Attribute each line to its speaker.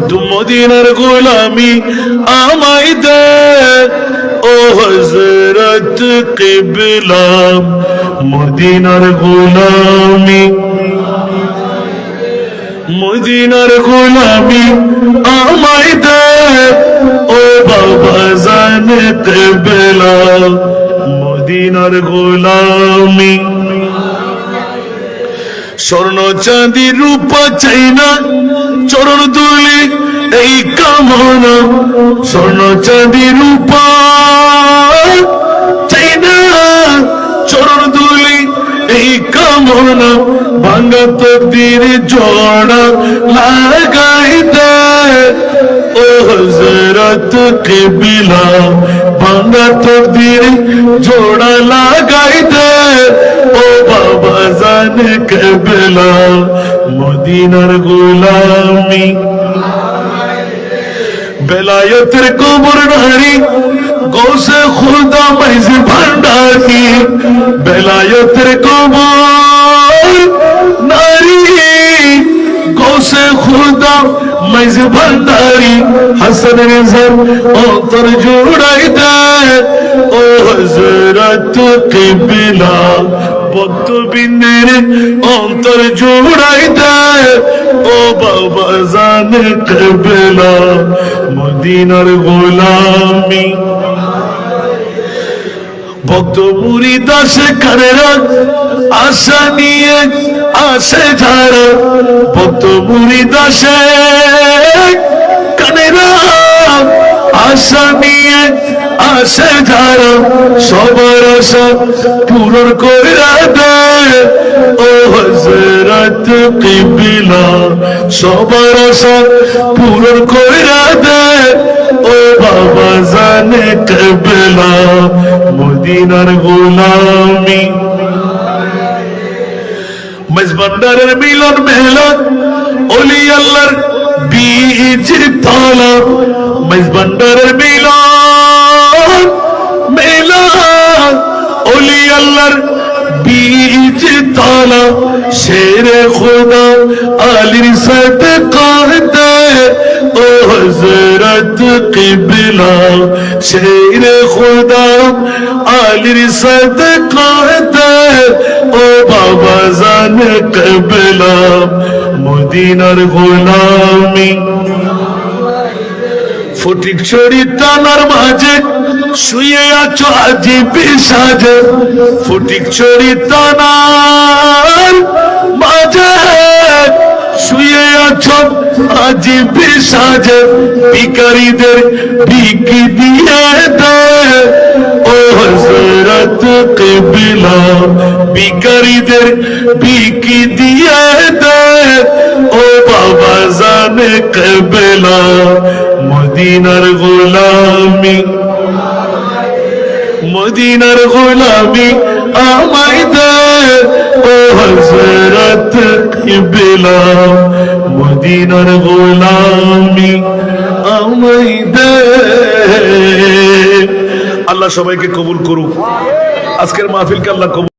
Speaker 1: তু মদিনার গোলামি আমায় দে ও হযরত কিবলা মদিনার গোলামি মদিনার গোলামি আমায় দে ও বাবা জান কিবলা মদিনার গোলামি স্বর্ণ চাঁদি রূপা চাই না চরণ দুলি এই কামনা স্বর্ণ চাঁদি রূপা চাই না চরণ দুলি এই কামনা ভাঙা তকদীর জোড়া লাগাই দে ও হযরত কিবলা ভাঙা তকদীর জোড়া লাগাই দে ও বাবা জান কিবলা মদিনার গোলামি বেলায়েতের কবর নারী গৌসে খুদা মাইজ ভান্ডারি বেলায়েতের কবর নারী গৌসে খুদা মাইজ ভান্ডারি হাসান রেজার অন্তর জোড়াই দে ও হযরত কিবলা ভক্তবৃন্দের অন্তর জোড়াই দে ও বাবা জান কিবলা মদিনার গোলামি ভক্ত মুরিদ আসে কানেরা আশা নিয়ে আসে যারা ভক্ত মুরিদ আসে কানেরা আশা নিয়ে আসে যারা সবার আশা পূরণ কইরা দে ও হযরত কিবলা সবার আশা পূরণ কইরা দে ও বাবা জান কিবলা মদিনার গোলামি মেজবান্ডারের মিলন মেলা ওলি আল্লাহর বীজ তলা মেজবান্ডারের মিলন মেলা ওলি আল্লাহর বীজ তলা শেরে খোদা আলীর সদকা দে ও হযরত কিবলা শেরে খোদা আলীর সদকা দে ও বাবা জান কিবলা মদিনার গোলামি ফটিক ছড়ি তানার মাঝে শুয়ে আছো আজিব সাজে ফটিক ছড়ি তানার মাঝে শুয়ে আছো আজিব সাজে ভিখারীদের ভিখ দিয়ে দে ও হযরত কিবলা ভিখারীদের ভিখ দিয়ে দে ও বাবা জান কিবলা মদিনার গোলামি মদিনার গোলামি আমায় দে ও হযরত কিবলা মদিনার গোলামি আমায় দে আল্লাহ সবাইকে কবুল করুক আজকের মাহফিলকে আল্লাহ কবুল